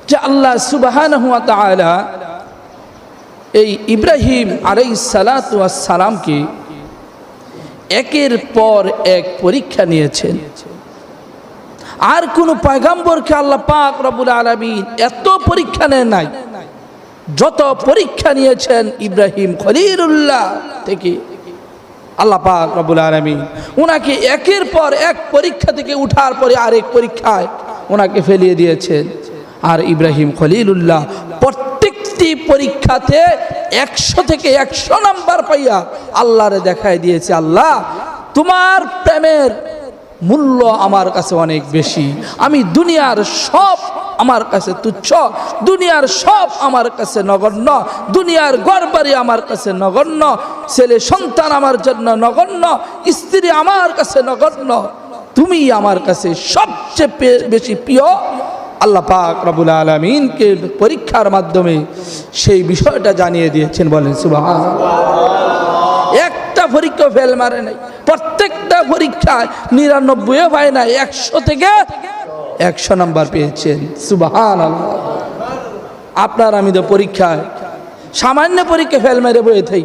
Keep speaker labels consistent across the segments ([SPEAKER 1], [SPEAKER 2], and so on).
[SPEAKER 1] যে আল্লাহ সুবহানাহু ওয়া তাআলা এই ইব্রাহিম আলাইহিস সালাতু ওয়াস সালামকে একের পর এক পরীক্ষা নিয়েছেন। আর কোন পয়গম্বরকে আল্লাহ পাক রব্বুল আলামিন এত পরীক্ষা নেন নাই যত পরীক্ষা নিয়েছেন ইব্রাহিম খলিলুল্লাহ থেকে। আল্লাহ পাক রব্বুল আলামিন ওনাকে একের পর এক পরীক্ষা থেকে উঠার পরে আরেক পরীক্ষায় ওনাকে ফেলিয়ে দিয়েছেন। আর ইব্রাহিম খলিলুল্লাহ প্রত্যেকটি পরীক্ষাতে 100 থেকে 100 নাম্বার পাইয়া আল্লাহরে দেখায় দিয়েছে, আল্লাহ তোমার প্রেমের মূল্য আমার কাছে অনেক বেশি, আমি দুনিয়ার সব আমার কাছে তুচ্ছ, দুনিয়ার সব আমার কাছে নগণ্য, দুনিয়ার ঘরবাড়ি আমার কাছে নগণ্য, ছেলে সন্তান আমার জন্য নগণ্য, স্ত্রী আমার কাছে নগণ্য, তুমি আমার কাছে সবচেয়ে বেশি প্রিয়। আল্লাহ পাক রব্বুল আলামিনকে পরীক্ষার মাধ্যমে সেই বিষয়টা জানিয়ে দিয়েছেন। বলেন সুবহানাল্লাহ। একটা পরীক্ষা ফেল মারে নাই, প্রত্যেকটা পরীক্ষায় 99 পায় নাই, 100 থেকে 100 নাম্বার পেয়েছেন। সুবহানাল্লাহ। আপনার আমি তো পরীক্ষায় সামান্য পরীক্ষা ফেল মেরে বয়ে থাই,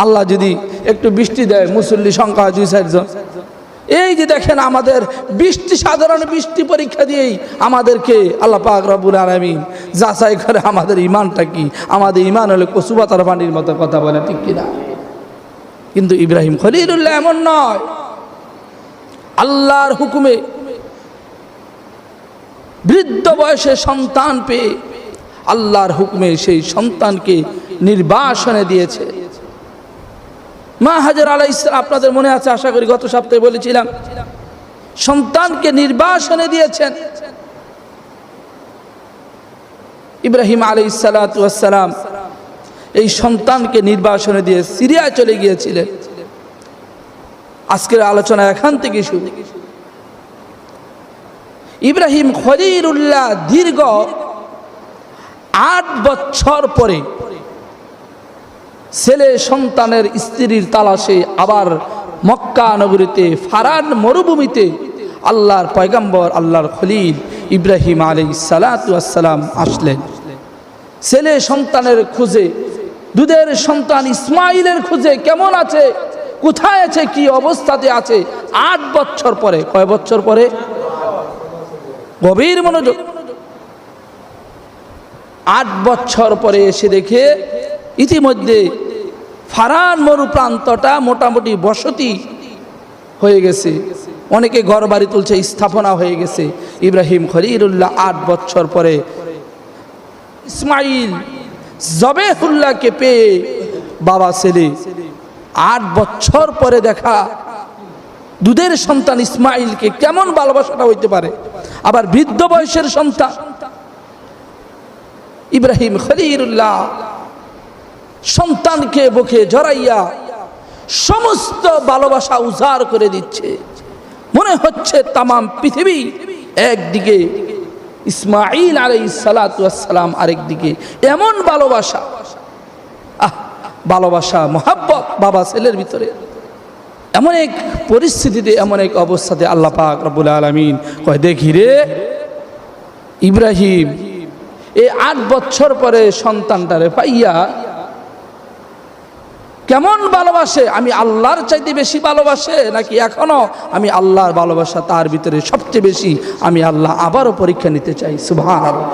[SPEAKER 1] আল্লাহ যদি একটু বৃষ্টি দেয়, মুসল্লি সংখ্যা 2-4 জন, এই যে দেখেন আমাদের সাধারণ বৃষ্টি পরীক্ষা দিয়েই আমাদেরকে আল্লাহ পাক রব্বুল আলামিন যাচাই করে আমাদের ইমানটা কি। আমাদের ইমান হলো কচু পাতার পানির মতো, কথা বলে ঠিক কিনা? কিন্তু ইব্রাহিম খলিলুল্লাহ এমন নয়। আল্লাহর হুকুমে বৃদ্ধ বয়সে সন্তান পেয়ে আল্লাহর হুকুমে সেই সন্তানকে নির্বাসনে দিয়েছে। মা হাজেরা আলাইহিস সালাম, আপনাদের মনে আছে আশা করি গত সপ্তাহে বলেছিলাম, সন্তানকে নির্বাসনে দিয়েছেন। ইব্রাহিম আলাইহিস সালাতু ওয়াস সালাম এই সন্তানকে নির্বাসনে দিয়ে সিরিয়া চলে গিয়েছিলেন। আজকের আলোচনা এখান থেকে শুরু। ইব্রাহিম খলিলুল্লাহ দীর্ঘ 8 বছর পরে ছেলে সন্তানের স্ত্রীর তালাশে আবার মক্কা নগরীতে ফারান মরুভূমিতে আল্লাহর পয়গম্বর আল্লাহর খলিল ইব্রাহিম আলাইহিস সালাতু ওয়াস সালাম আসলেন। ছেলে সন্তানের খুঁজে, দুধের সন্তান ইসমাইলের খুঁজে, কেমন আছে, কোথায় আছে, কি অবস্থাতে আছে। 8 বছর পরে, কয় বছর পরে? গভীর মনোযোগ। 8 বছর পরে এসে দেখে ইতিমধ্যে ফারান মরু প্রান্তটা মোটামুটি বসতি হয়ে গেছে, অনেকে ঘর বাড়ি তুলছে, স্থাপনা হয়ে গেছে। ইব্রাহিম খলিলুল্লাহ 8 বছর পরে ইসমাইল জবেহুল্লাহকে পেয়ে বাবা ছেলে 8 বছর পরে দেখা দুধের সন্তান ইসমাইলকে কেমন ভালোবাসাটা হইতে পারে। আবার বৃদ্ধ বয়সের সন্তান ইব্রাহিম খলিলুল্লাহ সন্তানকে বুকে জড়াইয়া সমস্ত ভালোবাসা উজাড় করে দিচ্ছে। মনে হচ্ছে তামাম পৃথিবী একদিকে, ইসমাইল আলাইহিস সালাতু ওয়াস সালাম আরেকদিকে। এমন ভালোবাসা, ভালোবাসা মহব্বত বাবা ছেলের ভিতরে। এমন এক পরিস্থিতিতে, এমন এক অবস্থাতে আল্লাহ পাক রব্বুল আলামিন কয়, দেখি রে ইব্রাহিম এই 8 বছর পরে সন্তানটারে পাইয়া কেমন ভালোবাসে, আমি আল্লাহর চাইতে বেশি ভালোবাসে নাকি এখনো আমি আল্লাহর ভালোবাসা তার ভিতরে সবচেয়ে বেশি, আমি আল্লাহ আবারও পরীক্ষা নিতে চাই। সুবহানাল্লাহ।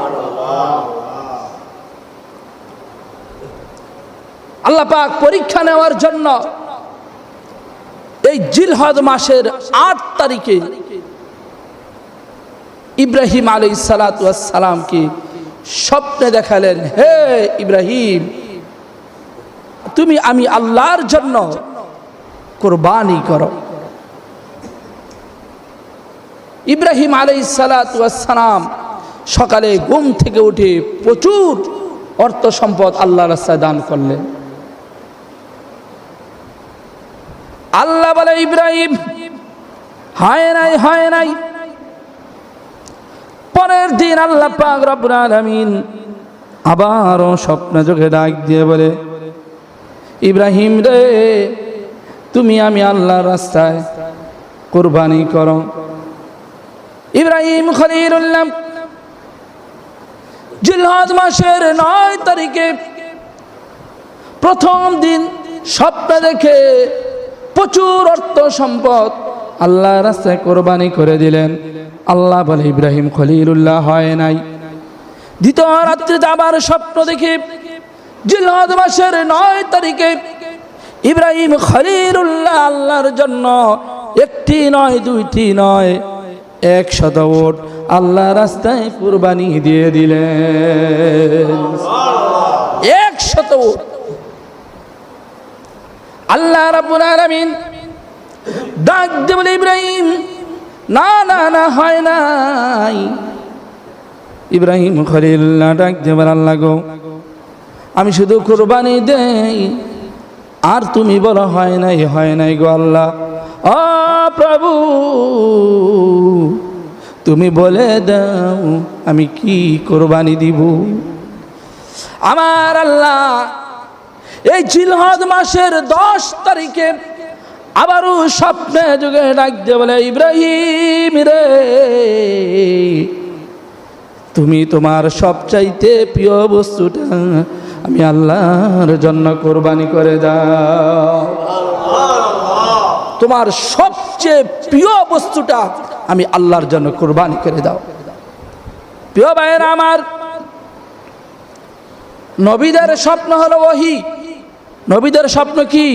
[SPEAKER 1] আল্লাহ পাক পরীক্ষা নেওয়ার জন্য এই জিলহজ মাসের 8 তারিখে ইব্রাহিম আলাইহিস সালাতু ওয়াস সালামকে স্বপ্নে দেখালেন, হে ইব্রাহিম, তুমি আমি আল্লাহর জন্য কুরবানি করো। ইব্রাহিম আলাইহিস সালাতু ওয়াস সালাম সকালে ঘুম থেকে উঠে প্রচুর অর্থ সম্পদ আল্লাহর রাস্তায় দান করলেন। আল্লাহ বলে, ইব্রাহিম হয় নাই, হয় নাই। পরের দিন আল্লাহ পাক রব্বুল আলামিন আবারও স্বপ্ন যোগে ডাক দিয়ে বলে, ইব্রাহিম রে, তুমি আমি আল্লাহর রাস্তায় কুরবানি করো। ইব্রাহিম খলিলুল্লাহ জিলহজ মাসের 9 তারিখে প্রথম দিন স্বপ্নে দেখে প্রচুর অর্থ সম্পদ আল্লাহর রাস্তায় কোরবানি করে দিলেন। আল্লাহ বলে ইব্রাহিম খলিলুল্লাহ হয় নাই। দ্বিতীয় রাত্রিতে আবার স্বপ্ন দেখে জিলহজ মাসের 9 তারিখে ইব্রাহিম খলিলুল্লাহ আল্লাহর জন্য একটি নয়, দুইটি নয়, 100 উট আল্লাহ রাস্তায় কুরবানি দিয়ে দিলেন। 100 উট। আল্লাহ রাব্বুল আলামিন ডাক দিয়ে বলে ইব্রাহিম না না না হয় নাই। ইব্রাহিম খলিলুল্লাহ ডাক দিয়ে বলে আল্লাহ গো, আমি শুধু কুরবানি দেই আর তুমি বলো হয় নাই গো আল্লাহ। ও প্রভু, তুমি বলে দাও আমি কি কুরবানি দিব। আমার আল্লাহ এই জিলহজ মাসের 10 তারিখে আবারও স্বপ্নে যুগে ডাক দিয়ে বলে ইব্রাহিম রে, তুমি তোমার সবচাইতে প্রিয় বস্তুটা আমি আল্লাহর জন্য কোরবানি করে দাও। তোমার সবচেয়ে প্রিয় বস্তুটা আমি আল্লাহর জন্য কোরবানি করে দাও। প্রিয় ভাইয়েরা আমার, নবীদের স্বপ্ন হলো ওহী। নবীদের স্বপ্ন কি?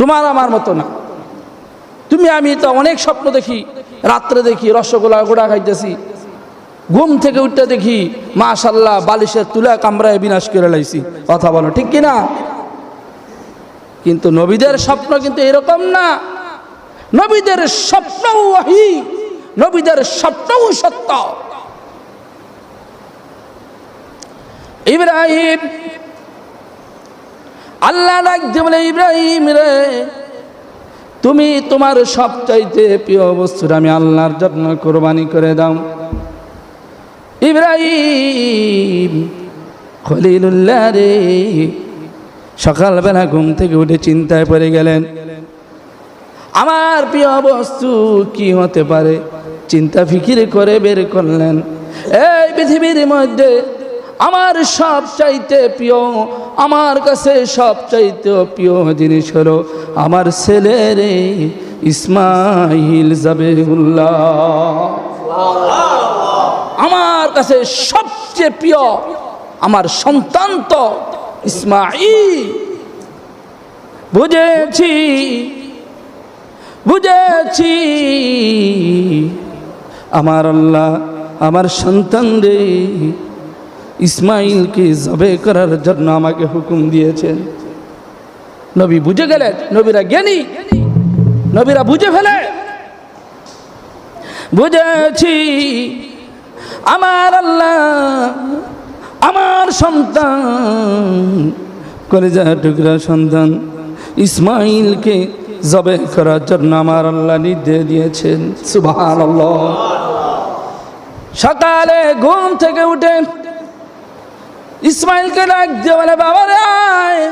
[SPEAKER 1] তোমার আমার মতো না। তুমি আমি তো অনেক স্বপ্ন দেখি, রাত্রে দেখি রসগোল্লা গোড়া খাইতেছি, ঘুম থেকে উঠতে দেখি মাশাআল্লাহ বালিশের তুলা কামড়ায় বিনাশ করে লাইছি। কথা বলো ঠিক কিনা? কিন্তু নবীদের স্বপ্ন কিন্তু এরকম না। নবীদের স্বপ্নও ওহী, নবীদের স্বপ্নও সত্য। ইব্রাহিম আল্লাহ ডাক দিয়ে বলে ইব্রাহিম রে, তুমি তোমার সবচাইতে প্রিয় বস্তুটা আমি আল্লাহর জন্য কোরবানি করে দাও। ইব্রাহিম খলিলুল্লাহ রে সকালবেলা ঘুম থেকে উঠে চিন্তায় পড়ে গেলেন, আমার প্রিয় বস্তু কি হতে পারে। চিন্তা ফিকির করে বের করলেন, এই পৃথিবীর মধ্যে আমার সবচাইতে প্রিয়, আমার কাছে সবচাইতে প্রিয় জিনিস হলো আমার ছেলে রে ইসমাইল জাবিহুল্লাহ। আমার কাছে সবচেয়ে প্রিয় আমার সন্তান তো ইসমাইল। বুঝেছি বুঝেছি আমার আল্লাহ আমার সন্তান রে ইসমাইলকে জবে করার জন্য আমাকে হুকুম দিয়েছেন। নবী বুঝে গেলেন, নবীরা জ্ঞানী, নবীরা বুঝে ফেলে। বুঝেছি আমার আল্লাহ আমার সন্তান, কলিজা টুকরা সন্তান ইসমাইলকে জবে করার জন্য আমার আল্লাহ নির্দেশ দিয়েছেন। সুবহানাল্লাহ। সকালে ঘুম থেকে উঠে ইসমাইলকে ডাক দিয়ে বলে বাবা রে আয়,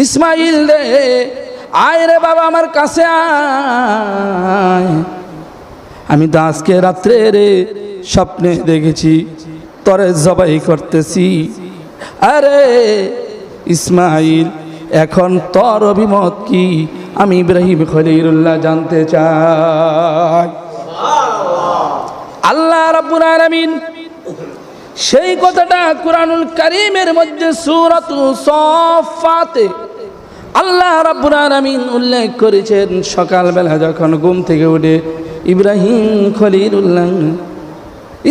[SPEAKER 1] ইসমাইল রে আয় রে বাবা আমার কাছে আয়। আমি তো আজকে রাত্রে রে স্বপ্নে দেখেছি তরে জবাই করতেছি। আরে ইসমাইল, এখন তোর অভিমত কি আমি ইব্রাহিম খলিলুল্লাহ জানতে চাই। আল্লাহ রাব্বুল আলামিন সেই কথাটা কুরআনুল কারীমের মধ্যে সূরাতু সাফফাতে আল্লাহ রাব্বুল আলামিন উল্লেখ করেছেন। সকালবেলা যখন ঘুম থেকে উঠে ইব্রাহিম খলিলুল্লাহ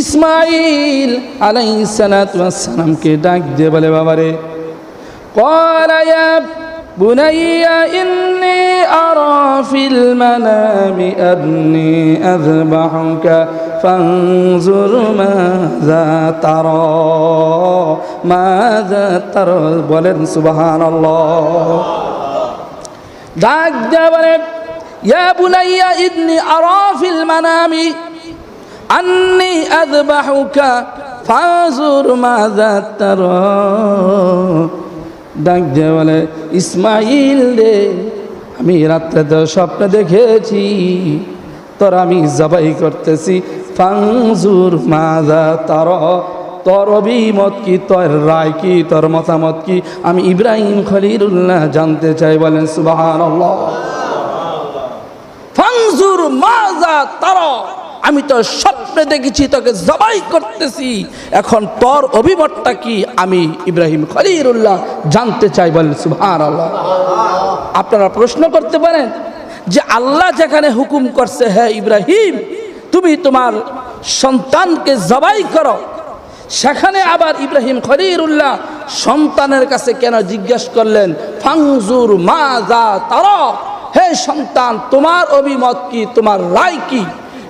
[SPEAKER 1] ইসমাইল আলাইহিস সালাতু ওয়াস সালামকে ডাক দিয়ে বলে বাবারে, ক্বালা ইয়া বুনাইয়া ইন্নী আরা ফিল মানামি আন্নী আযবাহুকা ফানজুর মাযা তারা। মাযা তারা বলেন সুবহানাল্লাহ। ডাক দিয়ে বলে ইয়া বুনাইয়া ইন্নী আরা ফিল মানামি আন্নী আযবাহুকা ফানজুর মাযা তারা। ডাক দিয়ে বলে ইসমাইল রে, আমি রাত্রে তো স্বপ্ন দেখেছি তোর আমি জবাই করতেছি, ফানজুর মাযা তারা, তোর অভিমত কি, তোর রায় কি, তোর মতামত কি, আমি ইব্রাহিম খলিলুল্লাহ জানতে চাই। বলেন সুবহানাল্লাহ। ফানজুর মাযা তারা, আমি তো স্বপ্নে দেখেছি তোকে জবাই করতেছি, এখন তোর অভিমতটা কি, আমি ইব্রাহিম খলিলুল্লাহ জানতে চাই। বলেন সুবহানাল্লাহ। আপনারা প্রশ্ন করতে পারেন যে আল্লাহ যেখানে হুকুম করছে, হ্যাঁ ইব্রাহিম তুমি তোমার সন্তানকে জবাই করো, সেখানে আবার ইব্রাহিম খলিলুল্লাহ সন্তানের কাছে কেন জিজ্ঞেস করলেন ফানজুর মাযা তারা, হে সন্তান তোমার অভিমত কি, তোমার রায় কি?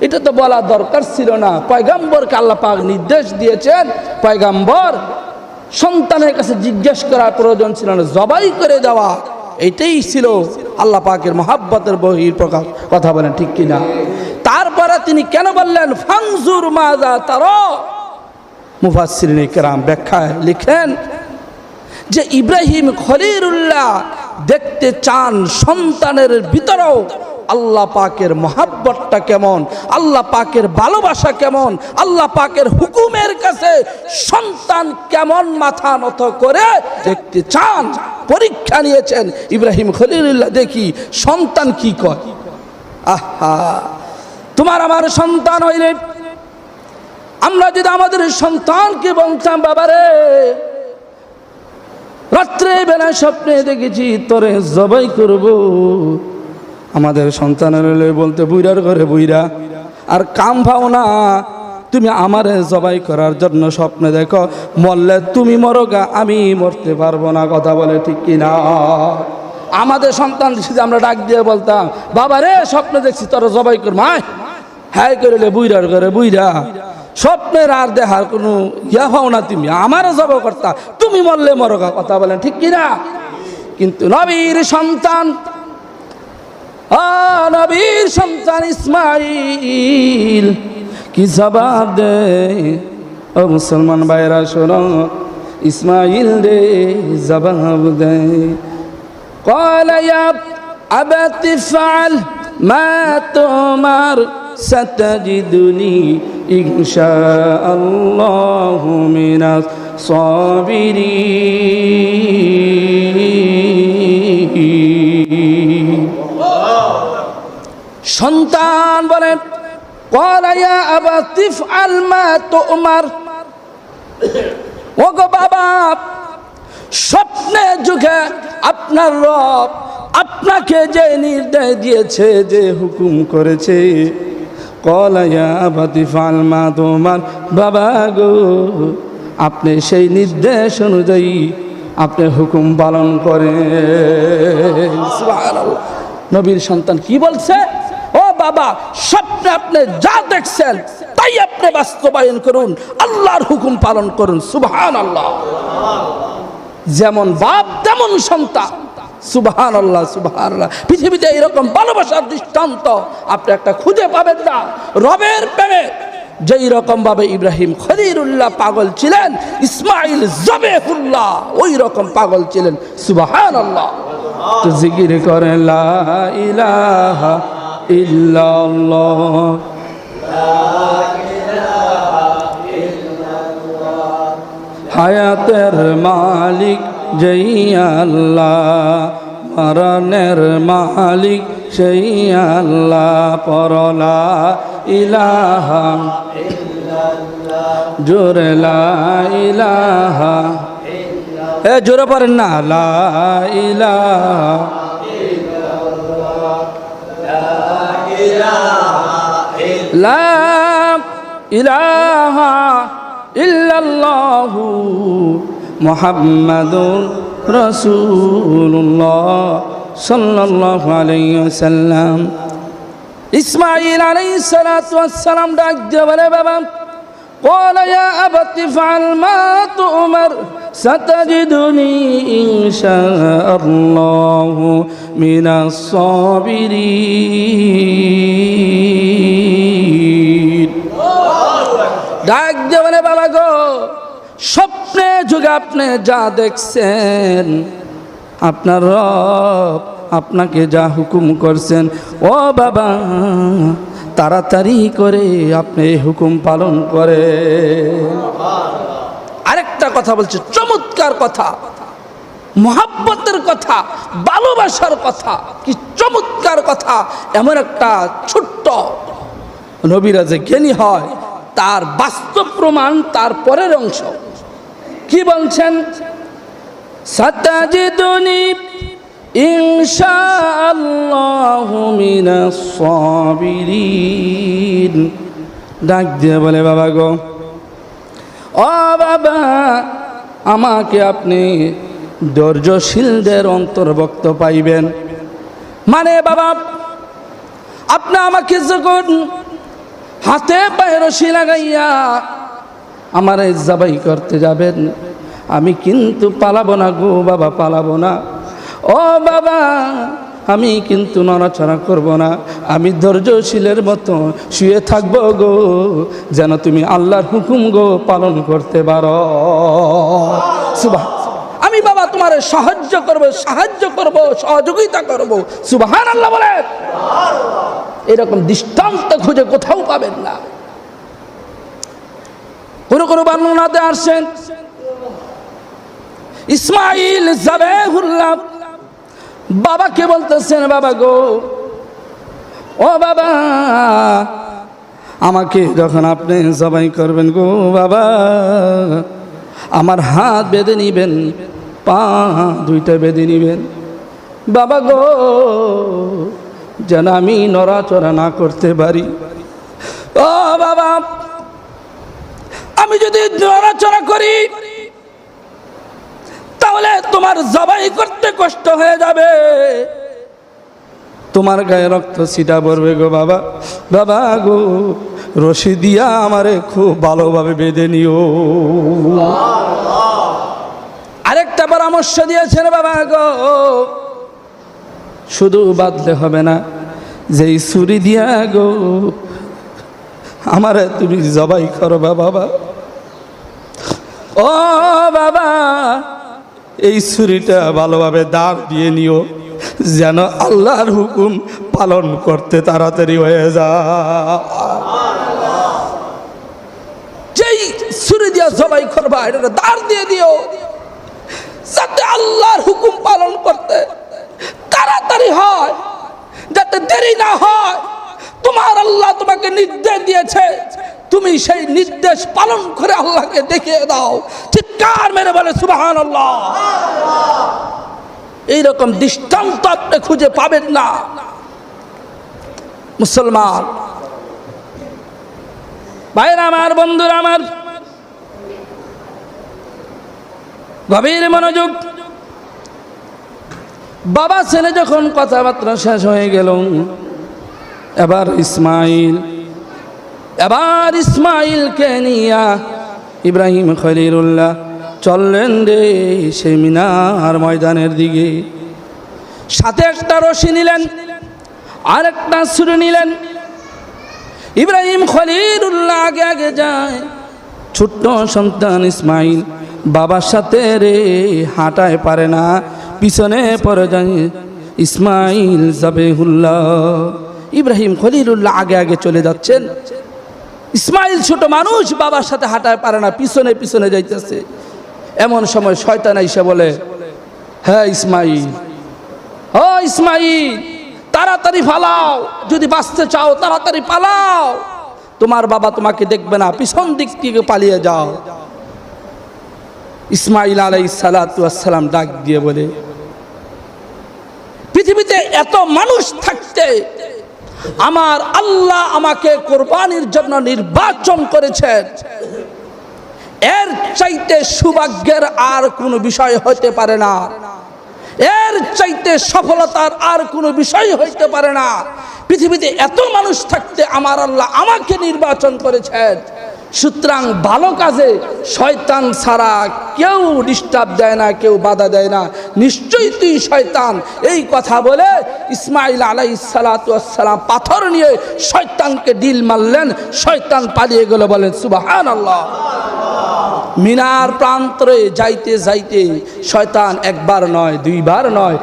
[SPEAKER 1] এটা তো বলা দরকার ছিল না। পয়গম্বরকে আল্লাহ পাক নির্দেশ দিয়েছেন, পয়গম্বর সন্তানের কাছে জিজ্ঞেস করার প্রয়োজন ছিল না, জবাই করে দেওয়া। এটাই ছিল আল্লাহ পাকের মহাব্বতের বহির প্রকাশ। কথা বলেন ঠিক কিনা? তারপরে তিনি কেন বললেন ফানজুর মাযা তারা? মুফাসসিরিন কিরাম ব্যাখ্যায় লিখেন যে ইব্রাহিম খলিলুল্লাহ দেখতে চান সন্তানের ভিতরেও আল্লাহ পাকের মহাব্বতটা কেমন, আল্লাহ পাকের ভালোবাসা কেমন, আল্লাহ পাকের হুকুমের কাছে সন্তান কেমন মাথা নত করে দেখতে চান। পরীক্ষা নিয়েছেন ইব্রাহিম খলিলুল্লাহ, দেখি সন্তান কি কয়। আহা, তোমার আমার সন্তান হইলে আমরা যদি আমাদের সন্তানকে বলতাম বাবারে রাত্রে বেলা স্বপ্নে দেখেছি তোরে জবাই করব, আমাদের সন্তানের বলতে বুইরার ঘরে বুইরা আর কাম পাও না, তুমি আমারে জবাই করার জন্য স্বপ্নে দেখো, মরলে তুমি মরগা, আমি মরতে পারবো না। কথা বলে ঠিক কিনা? আমাদের সন্তান যদি আমরা ডাক দিয়ে বলতাম বাবারে স্বপ্নে দেখছি তোরা জবাই কর, মায় হ্যাঁ করলে বুইরার ঘরে বুইরা স্বপ্নের আর দেখার কোনো ইয়া পাও না, তুমি আমারও জবাই করতা, তুমি মরলে মরগা। কথা বলেন ঠিক কিনা? কিন্তু নবীর সন্তান, নবীর সন্তান ইসমাইল কি জবাব দেয়? ও মুসলমান ভাইরা শোনো, ইসমাইল রে জবাব দেয়, قال يا أبت افعل ما تؤمر ستجدني إن شاء الله من الصابرين। সন্তান বলেন قال يا أبت افعل ما تؤمر, ওগো বাবা স্বপ্নে যুগে আপনার রব আপনাকে যে নির্দেশ দিয়েছে, যে হুকুম করেছে, قال يا أبت افعل ما تؤمر, বাবা গো আপনি সেই নির্দেশ অনুযায়ী আপনি হুকুম পালন করেন। সুবহানাল্লাহ। নবীর সন্তান কি বলছে? ও বাবা স্বপ্নে আপনি যা দেখছেন তাই আপনি বাস্তবায়ন করুন, আল্লাহর হুকুম পালন করুন। সুবহানাল্লাহ। যেমন বাপ তেমন সন্তান। সুবহানাল্লাহ, সুবহানাল্লাহ। পৃথিবীতে এরকম ভালোবাসার দৃষ্টান্ত আপনি একটা খুঁজে পাবেন না। রবের প্রেমে যেই রকম ভাবে ইব্রাহিম খলিলুল্লাহ পাগল ছিলেন, ইসমাইল জবেহুল্লাহ ওই রকম পাগল ছিলেন। সুবহানাল্লাহ। তো জিকির করেন লা ইলাহা ইল্লাল্লাহ, হায়াতের মালিক যেই আল্লাহ, মরণের মালিক সেই আল্লাহ, পরলা ইলাহা জোরে লা ইলাহা, এ জোরে পড়েন না, লা ইলাহা লা ইলাহা ইল্লাল্লাহু মুহাম্মাদুর রাসূলুল্লাহ সাল্লাল্লাহু আলাইহি ওয়াসাল্লাম। ইসমাঈল আলাইহিস সালাতু ওয়াস সালাম ডাক দিয়ে বলে বাবা قال يا أبت افعل ما تؤمر ستجدني إن شاء الله من الصابرين। ডাক দিয়ে বলে বাবা গো স্বপ্নে যুগে আপনি যা দেখছেন, আপনার রব আপনাকে যা হুকুম করছেন, ও বাবা তাড়াতাড়ি করে আপনি হুকুম পালন করে। আরেকটা কথা বলছে, চমৎকার কথা, মহাব্বতের কথা, ভালোবাসার কথা, কি চমৎকার কথা। এমন একটা ছোট্ট নবীরা যে জ্ঞানী হয় তার বাস্তব প্রমাণ তার পরের অংশ। কি বলছেন? সাতাজিদুনি ইনশাআল্লাহু মিনাস সাবিরিন। ডাক দিয়ে বলে, বাবা গো, ও বাবা, আমাকে আপনি ধৈর্যশীলদের অন্তর্ভুক্ত পাইবেন। মানে বাবা, আপনি আমাকে যখন হাতে পায়ে রশি লাগাইয়া আমার জবাই করতে যাবেন, আমি কিন্তু পালাবো না গো বাবা, পালাবো না। ও বাবা, আমি কিন্তু নড়াচড়া করব না, আমি ধৈর্যশীলের মতো শুয়ে থাকবো গো, যেন তুমি আল্লাহর হুকুম গো পালন করতে পারো। সুবহান। আমি বাবা তোমার সাহায্য করব, সহযোগিতা করব। সুবহানাল্লাহ বলেন। এরকম দৃষ্টান্ত খুঁজে কোথাও পাবেন না। কোন বর্ণনাতে আসছেন, ইসমাইল যাবেহুল্লাহ বাবাকে বলতেছেন, বাবা গো, ও বাবা, আমাকে যখন আপনি জবাই করবেন গো বাবা, আমার হাত বেঁধে নিবেন, পা দুইটা বেঁধে নিবেন বাবা গো, যেন আমি নড়াচড়া না করতে পারি। ও বাবা, আমি যদি নড়াচড়া করি তাহলে তোমার জবাই করতে কষ্ট হয়ে যাবে, তোমার গায়ে রক্ত ছিটা পড়বে গো বাবা। বাবা গো, রশি দিয়া আমারে খুব ভালোভাবে বেঁধে নিও। আরেকটা পরামর্শ দিয়েছেন, বাবা গো, শুধু বাঁধলে হবে না, যেই ছুরি দিয়া গো আমারে তুমি জবাই করো বাবা। ও বাবা, এই ছুরিটা ভালোভাবে দাঁড় দিয়ে নিও, যেন আল্লাহর হুকুম পালন করতে তাড়াতাড়ি হয়ে যায়। যেই ছুরি দিয়া জবাই করবা, এটা দাঁড় দিয়ে দিও, যাতে আল্লাহর হুকুম পালন করতে তাড়াতাড়ি হয়, যাতে দেরি না হয়। তোমার আল্লাহ তোমাকে নির্দেশ দিয়েছে, তুমি সেই নির্দেশ পালন করে আল্লাহকে দেখিয়ে দাও। চিৎকার মেরে বলে সুবহানাল্লাহ। এইরকম দৃষ্টান্ত আপনি খুঁজে পাবেন না। মুসলমান ভাইরা আমার, বন্ধুরা আমার, গভীর মনোযোগ। বাবা ছেলে যখন কথাবার্তা শেষ হয়ে গেল, এবার ইসমাইলকে নিয়া ইব্রাহিম খলিলুল্লাহ চললেন রে সেই মিনার ময়দানের দিকে। সাথে একটা রশি নিলেন, আর একটা ছুরি নিলেন। ইব্রাহিম খলিলুল্লাহ আগে আগে যায়, ছোট্ট সন্তান ইসমাইল বাবার সাথে রে হাঁটায় পারে না, পিছনে পড়ে যায় ইসমাইল যাবেহুল্লাহ। ইব্রাহিম খলিলুল্লাহ আগে আগে চলে যাচ্ছেন, ইসমাইল ছোট মানুষ, বাবার সাথে হাঁটায় পারে না, পিছনে পিছনে যাইতেছে। এমন সময় শয়তান এসে বলে, হ্যাঁ ইসমাইল, ও ইসমাইল, তাড়াতাড়ি পালাও, যদি বাঁচতে চাও তাড়াতাড়ি পালাও, তোমার বাবা তোমাকে দেখবে না, পিছন দিক থেকে পালিয়ে যাও। ইসমাইল আলাইহিস সালাতু ওয়াস সালাম ডাক দিয়ে বলে, পৃথিবীতে এত মানুষ থাকতে আমার আল্লাহ আমাকে কোরবানির জন্য নির্বাচন করেছেন, এর চাইতে সৌভাগ্যের আর কোনো বিষয় হইতে পারে না, এর চাইতে সফলতার আর কোনো বিষয় হইতে পারে না। পৃথিবীতে এত মানুষ থাকতে আমার আল্লাহ আমাকে নির্বাচন করেছেন, সুতরাং ভালো কাজে শয়তান ছাড়া কেউ ডিস্টার্ব দেয় না, কেউ বাধা দেয় না, নিশ্চয়ই তুই শয়তান। এই কথা বলে ইসমাইল আলাইহিস সালাতু ওয়াস সালাম পাথর নিয়ে শয়তানকে ডিল মারলেন, শয়তান পালিয়ে গেল। বলেন সুবহানাল্লাহ। মিনার প্রান্তরে যাইতে যাইতে শয়তান একবার নয়, দুইবার নয়,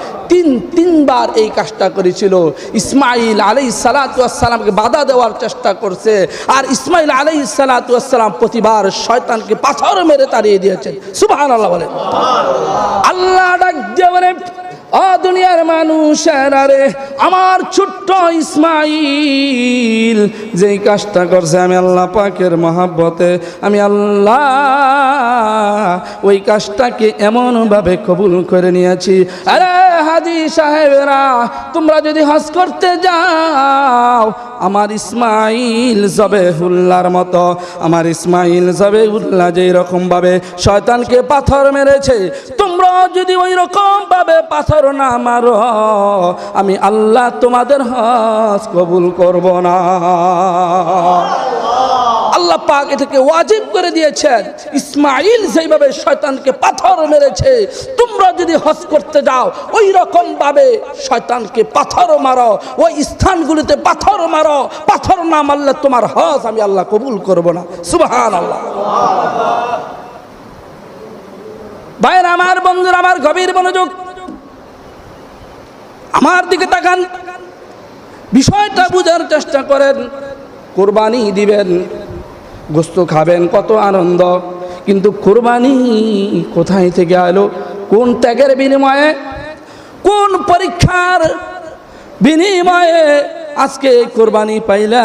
[SPEAKER 1] তিনবার এই কাজটা করেছিল। ইসমাইল আলাইহিস সালাতু ওয়াস সালামকে বাধা দেওয়ার চেষ্টা করছে, আর ইসমাইল আলাইহিস সালাতু ওয়াস সালাম প্রতিবার শয়তানকে পাথর মেরে তাড়িয়ে দিয়েছেন। সুবহানাল্লাহ বলেন। আল্লাহ ডাক দিয়ে বলেন, ও দুনিয়ার মানুষেরা রে, আমার ছোট্ট ইসমাইল যেই কাজটা করছে, আমি আল্লাহ পাকের মহব্বতে আমি আল্লাহ ওই কাজটাকে এমনভাবে কবুল করে নিয়েছি। আরে হাজী সাহেবেরা, তোমরা যদি হজ করতে যাও, আমার ইসমাইল জবেহুল্লাহর মতো, আমার ইসমাইল জবেহুল্লাহ যেই রকম ভাবে শয়তানকে পাথর মেরেছে, তোমরা যদি ওই রকম ভাবে পাথর না মারো, আমি আল্লাহ তোমাদের হজ কবুল করব না। আল্লাহ পাক এটাকে ওয়াজিব করে দিয়েছেন। ইসমাইল যেইভাবে শয়তানকে পাথর মেরেছে, তোমরা যদি হজ করতে যাও ওই রকম ভাবে শয়তানকে পাথর মারো, ওই স্থানগুলিতে পাথর মারো। পাথর না মারলে তোমার হজ আমি আল্লাহ কবুল করব না। সুবহানাল্লাহ। ভাইরা আমার, বন্ধুরা আমার, গভীর মনোযোগ আমার দিকে তাকান, বিষয়টা বুঝার চেষ্টা করেন। কুরবানি দিবেন, গোস্ত খাবেন, কত আনন্দ, কিন্তু কুরবানি কোথায় থেকে এলো? কোন ত্যাগের বিনিময়ে, কোন পরীক্ষার বিনিময়ে আজকে কুরবানি পাইলা,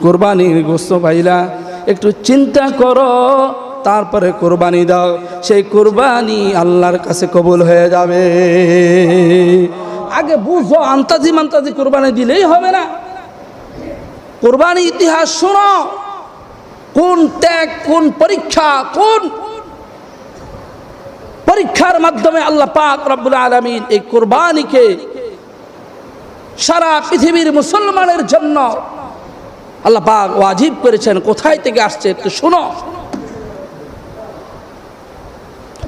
[SPEAKER 1] কুরবানির গোস্ত পাইলা? একটু চিন্তা করো, তারপরে কুরবানি দাও। সেই কুরবানি আল্লাহর কাছে কবুল হয়ে যাবে। আগে বুঝো, আন্তাজি মান্তাজি কুরবানি দিলেই হবে না। কুরবানি ইতিহাস শোনো, কোন ত্যাগ, কোন পরীক্ষা, কোন পরীক্ষার মাধ্যমে আল্লাহ পাক রব্বুল আলামিন এই কুরবানিকে সারা পৃথিবীর মুসলমানের জন্য আল্লাহ পাক ওয়াজিব করেছেন। কোথায় থেকে আসছে একটু শোনো।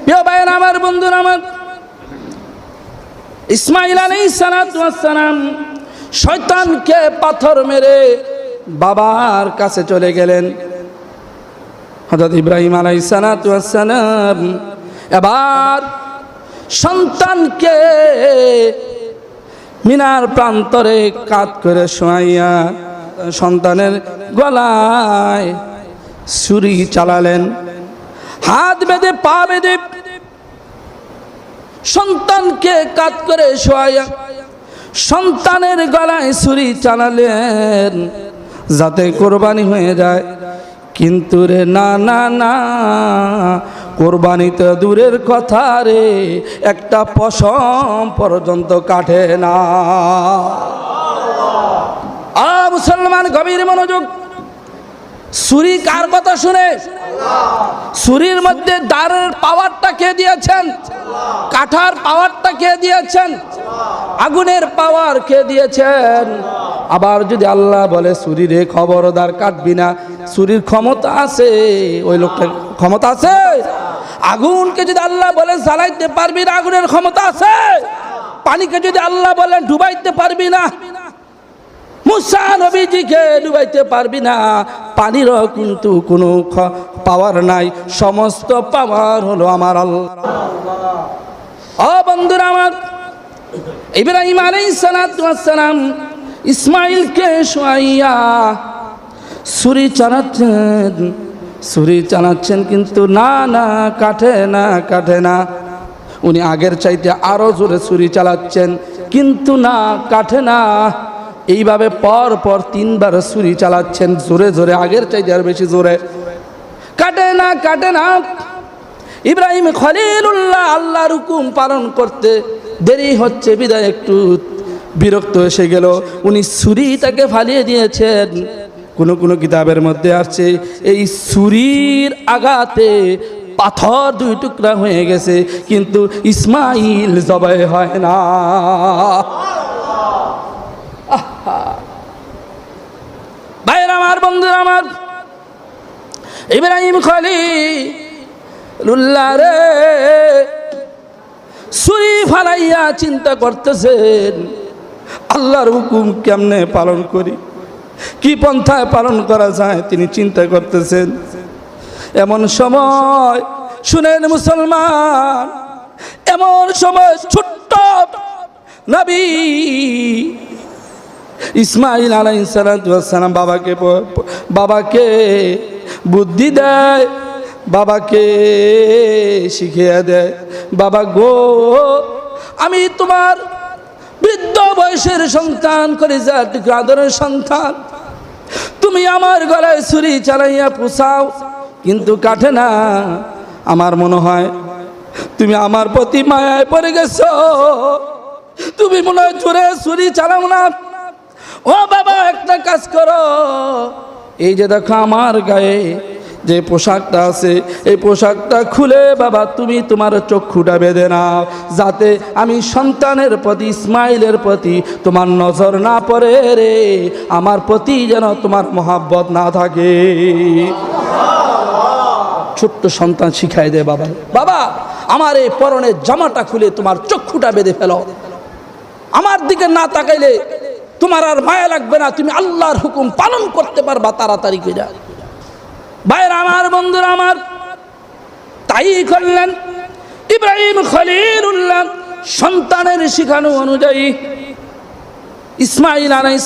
[SPEAKER 1] প্রিয় ভাইয়েরা আমার, বন্ধুরা আমার, ইসমাইল আলাইহিস সালাতু ওয়াস সালাম শয়তানকে পাথর মেরে বাবার কাছে চলে গেলেন। হযরত ইব্রাহিম আলাইহিস সালাতু ওয়াস সালাম এবার সন্তানকে মিনার প্রান্তরে কাত করে শোয়াইয়া সন্তানের গলায় ছুরি চালালেন। হাত বেঁধে পা বেঁধে সন্তানকে কাত করে শোয়াইয়া সন্তানের গলায় ছুরি চালালেন যাতে কোরবানি হয়ে যায়। কিন্তু রে না না না, কোরবানি তো দূরের কথা রে, একটা পশম পর্যন্ত কাটে না। মুসলমান, গভীর মনোযোগ। ছুরি কার কথা শুনে? ছুরির মধ্যে দাঁড়ের পাওয়ারটা কে দিয়েছেন? কাঠার পাওয়ারটা কে দিয়েছেন? আগুনের পাওয়ার কে দিয়েছেন? আবার যদি আল্লাহ বলে ছুরি রে খবরদার কাটবি না, ছুরির ক্ষমতা আছে? ওই লোকটার ক্ষমতা আছে? আগুনকে যদি আল্লাহ বলে জ্বালাইতে পারবি না, আগুনের ক্ষমতা আছে? পানিকে যদি আল্লাহ বলে ডুবাইতে পারবি না, মুসা নবীজিকে ডুবাইতে পারবি না, পানিরও কিন্তু কোনো পাওয়ার নাই। সমস্ত পাওয়ার হলো আমার আল্লাহ। ও বন্ধুরা আমার, ইব্রাহিম আলাইহিস সালাতু ওয়াস সালাম ইসমাইলকে শোয়াইয়া ছুরি চালাচ্ছেন, কিন্তু না না, কাটে না, কাটে না। উনি আগের চাইতে আরো জোরে ছুরি চালাচ্ছেন, কিন্তু না, কাটে না। এইভাবে পর পর 3 বার ছুরি চালাচ্ছেন, জোরে জোরে, আগের চাইতে আর বেশি জোরে। কাটে না, কাটে না। ইব্রাহিম খলিলুল্লাহ আল্লাহর হুকুম পালন করতে দেরি হচ্ছে বিদায় একটু বিরক্ত এসে গেল। উনি ছুরিটাকে ফালিয়ে দিয়েছেন। কোন কোন কিতাবের মধ্যে আসছে এই ছুরির আঘাতে পাথর 2 টুকরা হয়ে গেছে, কিন্তু ইসমাইল জবাই হয় না। ভাইরা আমার, বন্ধুরা আমার, ইব্রাহিম খলিলুল্লাহ রে ছুরি ফালাইয়া চিন্তা করতেছেন আল্লাহর হুকুম কেমনে পালন করি, কি পন্থায় পালন করা যায় তিনি চিন্তা করতেছেন। এমন সময় শুনেন মুসলমান, এমন সময় ছোট্ট নবী ইসমাইল আলাইহিস সালাম বাবাকে বুদ্ধি দেয়, বাবাকে শিখিয়ে দেয়, বাবা গো আমি তোমার বৃদ্ধ বয়সের সন্তান, কলিজার টুকরা আদরের সন্তান, তুমি আমার গলায় ছুরি চালাইয়া পোষাও কিন্তু কাটে না। আমার মনে হয় তুমি আমার প্রতি মায়ায় পড়ে গেছো, তুমি মনে হয় জোরে ছুরি চালাও না। ও বাবা একটা কাজ করো, এই যে দেখো আমার গায়ে যে পোশাকটা আছে এই পোশাকটা খুলে বাবা তুমি তোমার চক্ষুটা বেঁধে নাও, যাতে আমি সন্তানের প্রতি ইসমাইলের প্রতি তোমার নজর না পড়ে রে, আমার প্রতি যেন তোমার মহাব্বত না থাকে। ছোট্ট সন্তান শিখাই দেয় বাবা, বাবা আমার এই পরনের জামাটা খুলে তোমার চক্ষুটা বেঁধে ফেলো, আমার দিকে না তাকাইলে তোমার আর মায়া লাগবে না, তুমি আল্লাহর হুকুম পালন করতে পারবা তাড়াতাড়ি করে। ভাইরা আমার, বন্ধুরা আমার, তাই করলেন ইব্রাহিম খলিলুল্লাহ সন্তানের শিখানো অনুযায়ী ইসমাইল আলাইহিস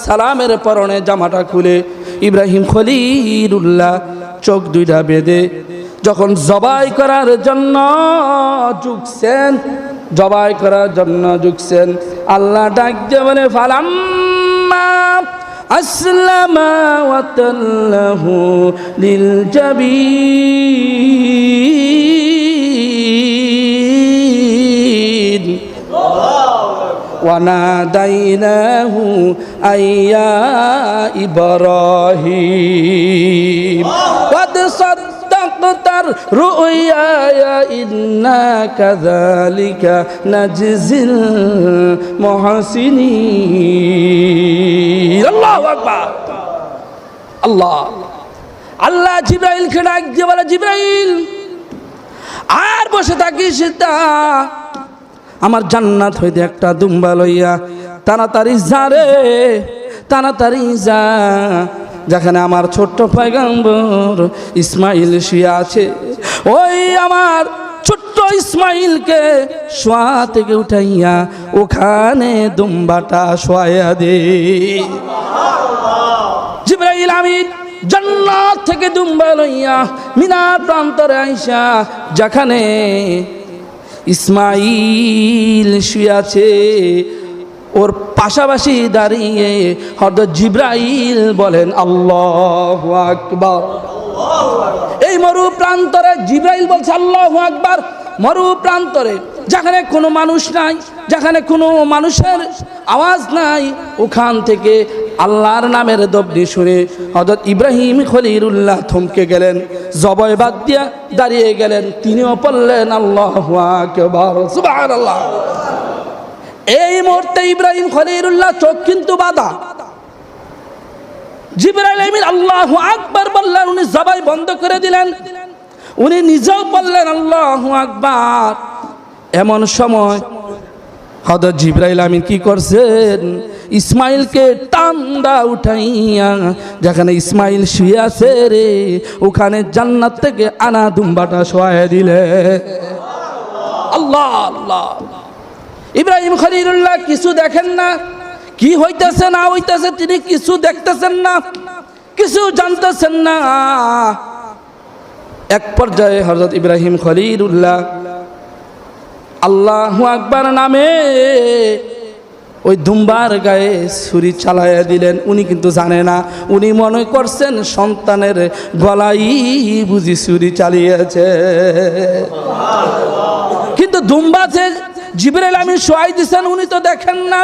[SPEAKER 1] সালামের পরনে জামাটা খুলে ইব্রাহিম খলিলুল্লাহ চোখ দুইটা বেঁধে যখন জবাই করার জন্য ঝুঁকছেন, জবাই করার জন্য ঝুঁকছেন, আল্লাহ ডাক দিয়ে বলে ফালাম্মা আসলামা ওয়া তাল্লাহু লিল জাবিন ওয়া নাদাইনাহু আইয়া ইব্রাহিম ওয়াদ সাদ্দাকতার রুইয়া ইন্না কাযালিকা নাজজিল মুহসিনিন। আল্লাহু আকবার। আল্লাহ আল্লাহ জিবরাইলকে ডাক দিয়ে বলে, জিবরাইল আর বসে থাকিস না, আমার জান্নাত হইতে একটা দুম্বা লইয়া তাড়াতাড়ি যা রে, তাড়াতাড়ি যা, যেখানে আমার ছোট্ট পয়গম্বর ইসমাইল শুয়ে আছে, ওই আমার ছোট্ট ইসমাইলকে শোয়া থেকে উঠাইয়া ওখানে দুম্বাটা শোয়া দে। জিবরাইল আমিন জান্নাত থেকে দুম্বা লইয়া মিনার প্রান্তরে আইসা যেখানে ইসমাইল শুয়ে আছে ওর পাশাপাশি দাঁড়িয়ে হযরত জিবরাইল বলেন আল্লাহু আকবার। এই মরু প্রান্তরে জিবরাইল বলছে আল্লাহু আকবার। মরু প্রান্তরে যেখানে কোনো মানুষ নাই, যেখানে কোনো মানুষের আওয়াজ নাই, ওখান থেকে আল্লাহর নামের দব্দি শুনে হযরত ইব্রাহিম খলিলুল্লাহ থমকে গেলেন, জবাই বাদ দিয়া দাঁড়িয়ে গেলেন, তিনিও পড়লেন আল্লাহু আকবার, সুবহানাল্লাহ। এই মুহূর্তে ইব্রাহিম খলিলুল্লাহ চোখ কিন্তু বাঁধা। জিবরাইল আমিন আল্লাহু আকবার বললেন, উনি জবাই বন্ধ করে দিলেন, উনি নিজেও বললেন আল্লাহু আকবার। এমন সময় হযরত জিবরাইল আমিন কি করছেন, ইসমাইলকে টান্দা উঠাইয়া যেখানে ইসমাইল শুয়ে আছে রে ওখানে জান্নাত থেকে আনা দুম্বাটা শোয়া দিলে। আল্লাহ আল্লাহ। ইব্রাহিম খলিলুল্লাহ কিছু দেখেন না, কি হইতেছে না হইতেছে তিনি কিছু দেখতেছেন না, কিছু জানতেছেন না। এক পর্যায়ে হযরত ইব্রাহিম খলিলুল্লাহ আল্লাহু আকবার নামে ওই দুম্বার গায়ে ছুরি চালাইয়া দিলেন। উনি কিন্তু জানে না, উনি মনে করছেন সন্তানের গলাই বুঝি ছুরি চালিয়েছে, কিন্তু দুম্বা যে জিবরাইল আমিন শোয়াই দিছেন উনি তো দেখেন না।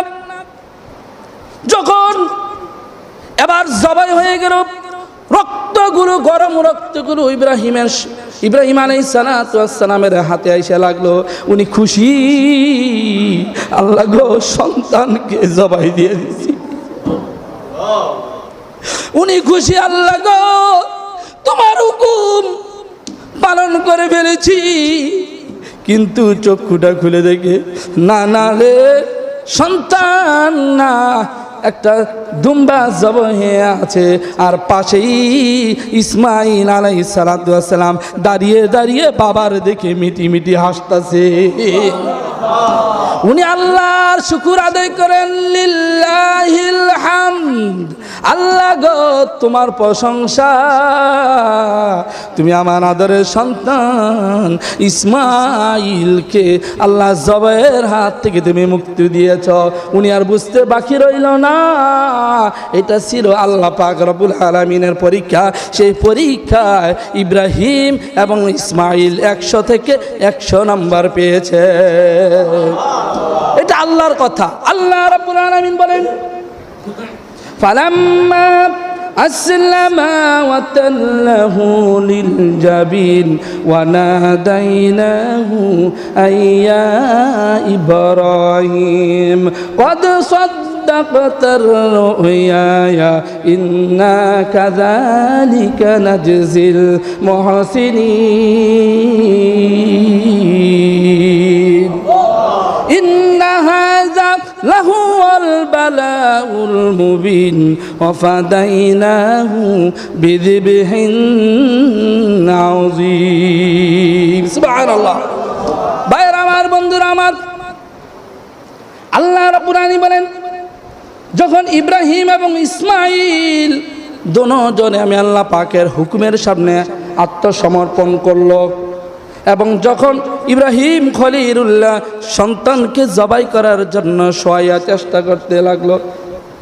[SPEAKER 1] যখন এবার জবাই হয়ে গেল, রক্তগুলো গরম রক্তগুলো ইব্রাহিম আলাইহিস সালামের হাতে আইসা লাগলো। উনি খুশি, আল্লাহ গো সন্তানকে জবাই দিয়ে দিছি। উনি খুশি, আল্লাহ গো তোমার হুকুম পালন করে ফেলেছি। কিন্তু চক্ষুটা খুলে দেখে না না রে সন্তান না, একটা দুম্বা জবাই হয়ে আছে, আর পাশেই ইসমাইল আলাইহিস সালাতু ওয়াস সালাম দাঁড়িয়ে দাঁড়িয়ে বাবার দেখে মিটি মিটি হাসতেছে। উনি আল্লাহর শুকর আদায় করেন, লিল্লাহিল হামদ, আল্লাহ গো তোমার প্রশংসা, তুমি আমার আদরের সন্তান ইসমাইলকে আল্লাহ জবাইয়ের হাত থেকে তুমি মুক্তি দিয়েছ। উনি আর বুঝতে বাকি রইল না, এটা ছিল আল্লাহ পাক রব্বুল আলামিনের পরীক্ষা। সেই পরীক্ষায় ইব্রাহিম এবং ইসমাইল 100 থেকে 100 নম্বর পেয়েছে। এটা আল্লাহর কথা। আল্লাহ রাব্বুল আলামিন বলেন, ফালাম্মা আসলামা ওয়া তাল্লাহু লিল জাবিন ওয়া নাদাইনাহু আইয়া ইব্রাহিম ক্বাদ সাদ্দাকতার রুয়া ইন্না কাযালিকা নাজজিল মুহসিনিন ইন্না হাযা লাহুয়াল বালাউল মুবিন ওয়া ফাদাইনাহু বিযিবহিন আযীম। সুবহানাল্লাহ। ভাইরা আমার, বন্ধুরা আমার, আল্লাহ রাব্বুল আলামিন বলেন, যখন ইব্রাহিম এবং ইসমাইল দুজনে আমি আল্লাহ পাকের হুকুমের সামনে আত্মসমর্পণ করলো, এবং যখন ইব্রাহিম খলিলুল্লাহ সন্তানকে জবাই করার জন্য সহায়া চেষ্টা করতে লাগলো,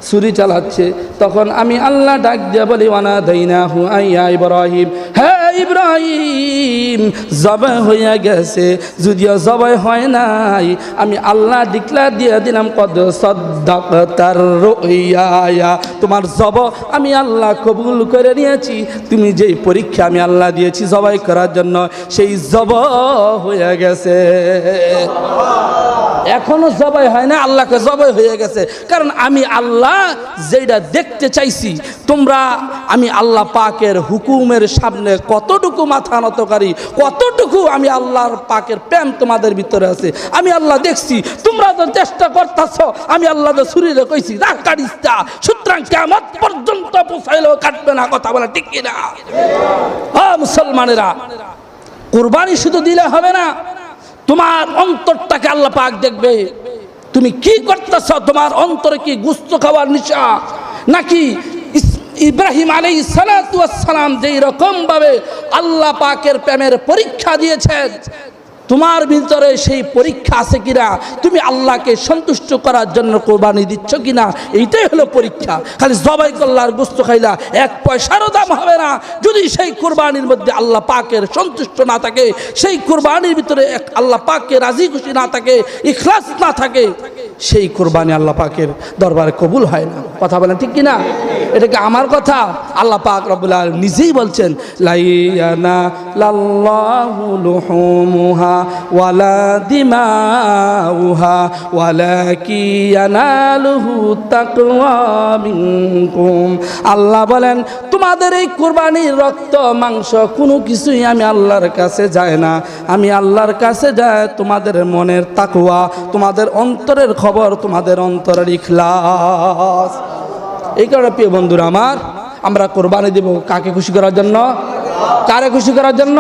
[SPEAKER 1] ছুরি চালাচ্ছে, তখন আমি আল্লাহ ডাক দিয়ে বলি, ওয়ানাদাইনাহু আইয়া ইব্রাহিম, হে ইব্রাহিম, জবাই হইয়া গেছে, যদিও জবাই হয় নাই, আমি আল্লাহ ডিক্লার দিয়ে দিলাম, কদ সাদ্দাকতার রুয়া, তোমার জবাই আমি আল্লাহ কবুল করে নিয়েছি। তুমি যেই পরীক্ষা আমি আল্লাহ দিয়েছি জবাই করার জন্য, সেই জবাই হয়ে গেছে। এখনো জবাই হয় না, আল্লাহকে জবাই হয়ে গেছে। কারণ আমি আল্লাহ যেটা দেখতে চাইছি, তোমরা আমি আল্লাহ পাকের হুকুমের সামনে কতটুকু মাথা নতকারী, কতটুকু আমি আল্লাহর পাকের প্রেম তোমাদের ভিতরে আছে, আমি আল্লাহ দেখছি। তোমরা তো চেষ্টা করতেছ, আমি আল্লাহ তো ছুরিরে কইছি রাগ কাটিস না, সুতরাং কিয়ামত পর্যন্ত পৌঁছাইলেও কাটবে না। কথা বলা ঠিক কিনা? হ্যাঁ মুসলমানেরা, কুরবানি শুধু দিলে হবে না, তোমার অন্তরটাকে আল্লাহ পাক দেখবে। তুমি কি করতেছ? তোমার অন্তরে কি গোশত খাওয়ার নেশা, নাকি ইব্রাহিম আলাইহিস সালাতু ওয়াস সালাম যেই রকম ভাবে আল্লাহ পাকের প্রেমের পরীক্ষা দিয়েছেন, তোমার ভিতরে সেই পরীক্ষা আছে কিনা? তুমি আল্লাহকে সন্তুষ্ট করার জন্য কোরবানি দিচ্ছ কিনা? এইটাই হলো পরীক্ষা। খালি জবাই করলা আর গোশত খাইলা, 1 পয়সারও দাম হবে না যদি সেই কোরবানির মধ্যে আল্লাহ পাকের সন্তুষ্ট না থাকে, সেই কোরবানির ভিতরে আল্লাহ পাককে রাজি খুশি না থাকে, ইখলাস না থাকে, সেই কোরবানি আল্লাহ পাকের দরবারে কবুল হয় না। কথা বলেন ঠিক কিনা? এটা কি আমার কথা? আল্লাহ পাক রব্বুল আলামিন নিজেই বলছেন, লা ইয়ানালাল্লাহু লুহুমুহা ওয়ালা দিমাউহা ওয়ালাকি ইয়ানালুহু তাকওয়া মিনকুম। আল্লাহ বলেন, তোমাদের এই কুরবানির রক্ত মাংস কোনো কিছুই আমি আল্লাহর কাছে যায় না, আমি আল্লাহর কাছে যায় তোমাদের মনের তাকওয়া, তোমাদের অন্তরের খবর, তোমাদের অন্তরের ইখলাস। এই কারণে প্রিয় বন্ধুরা আমার, আমরা কোরবানি দেব কাকে খুশি করার জন্য? কারে খুশি করার জন্য?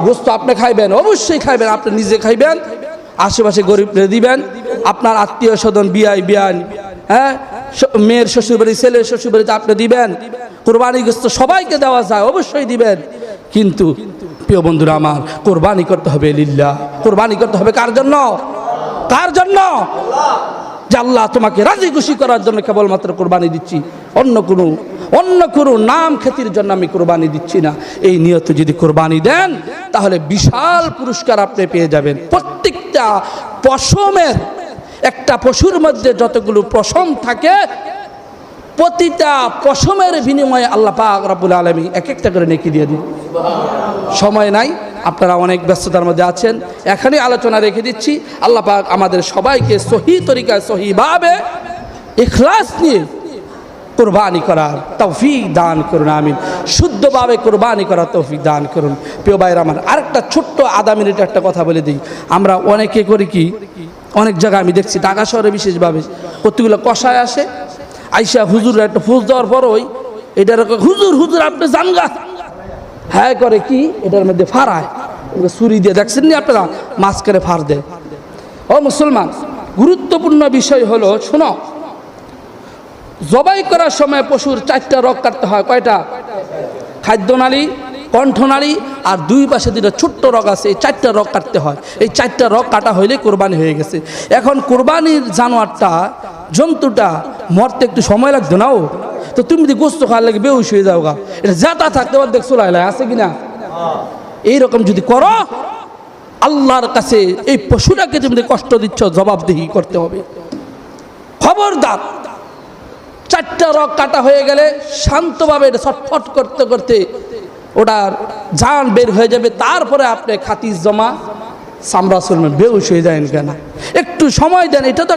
[SPEAKER 1] গোশত আপনি খাইবেন, অবশ্যই খাইবেন, আপনি নিজে খাইবেন, আশেপাশে গরিবদের দিবেন, আপনার আত্মীয় স্বজন বিয়ান, হ্যাঁ, মেয়ের শ্বশুরবাড়ি, ছেলের শ্বশুরবাড়িতে আপনি দিবেন। কোরবানি গোশত সবাইকে দেওয়া যায়, অবশ্যই দিবেন। কিন্তু প্রিয় বন্ধুরা আমার, কোরবানি করতে হবে লিল্লাহ। কোরবানি করতে হবে কার জন্য? কার জন্য? যে আল্লাহ তোমাকে রাজি খুশি করার জন্য কেবলমাত্র কোরবানি দিচ্ছি, অন্য কোনো নাম খ্যাতির জন্য আমি কোরবানি দিচ্ছি না। এই নিয়তে যদি কোরবানি দেন, তাহলে বিশাল পুরস্কার আপনি পেয়ে যাবেন। প্রত্যেকটা পশমের, একটা পশুর মধ্যে যতগুলো পশম থাকে, প্রতিটা পশমের বিনিময়ে আল্লাহ পাক রব্বুল আলামিন এক একটা করে নেকি দিয়ে দিন। সময় নাই, আপনারা অনেক ব্যস্ততার মধ্যে আছেন, এখানে আলোচনা রেখে দিচ্ছি। আল্লাহ পাক আমাদের সবাইকে সহি তরিকায়, সহিভাবে, ইখলাস নিয়ে কোরবানি করার তৌফিক দান করুন, আমিন। শুদ্ধভাবে কোরবানি করার তৌফিক দান করুন। প্রিয় ভাইরা আমার, আরেকটা ছোট্ট আধা মিনিটে একটা কথা বলে দিই। আমরা অনেকে করি কি, অনেক জায়গায় আমি দেখছি, ঢাকা শহরে বিশেষভাবে কতগুলো কষায় আসে, আইসা হুজুর একটা ফুস দেওয়ার পরই এটার হুজুর হুজুর আপনি জানগা হ্যাঁ করে কি এটার মধ্যে ফাড়ায়, ছুরি দিয়ে দেখছেন নি আপনারা, মাঝখানে ফাড় দেয়। ও মুসলমান, গুরুত্বপূর্ণ বিষয় হলো, শোনো, জবাই করার সময় পশুর 4টা রগ কাটতে হয়। কয়টা? খাদ্যনালী, কণ্ঠনালী আর 2 পাশে 2টা ছোট্ট রগ আছে, এই 4টা রগ কাটতে হয়। এই 4টা রগ কাটা হইলে কোরবানি হয়ে গেছে। এখন কোরবানির জানোয়ারটা, জন্তুটা মরতে একটু সময় লাগতো না? ও তো তুমি যদি গোস্ত খাওয়ার লাগে বেহুশ হয়ে যাও গা, এটা যাতা থাকতে পার দেখছো লাইলা আছে কিনা? এইরকম যদি করো, আল্লাহর কাছে এই পশুটাকে তুমি কষ্ট দিচ্ছ, জবাবদিহি করতে হবে। খবরদার, 4টা রগ কাটা হয়ে গেলে শান্তভাবে এটা ছটফট করতে করতে ওটার জান বের হয়ে যাবে, তারপরে আপনি খাতিজ জমা চামড়া চলবেন। বেহুশ হয়ে যায় কেন? একটু সময় দেন, এটা তো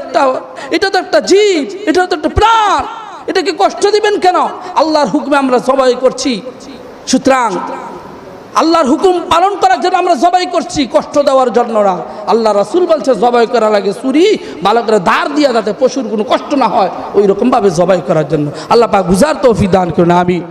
[SPEAKER 1] একটা জীব, এটা তো একটা প্রাণ, এটাকে কষ্ট দিবেন কেন? আল্লাহর হুকুমে আমরা জবাই করছি, সুতরাং আল্লাহর হুকুম পালন করার জন্য আমরা জবাই করছি, কষ্ট দেওয়ার জন্য না। আল্লাহ রাসূল বলছে জবাই করা লাগে ছুরি ভালো করে ধার দিয়া, যাতে পশুর কোনো কষ্ট না হয়, ওই রকম ভাবে জবাই করার জন্য। আল্লাহ পাক বুঝার তৌফিক দান করুন, আমিন।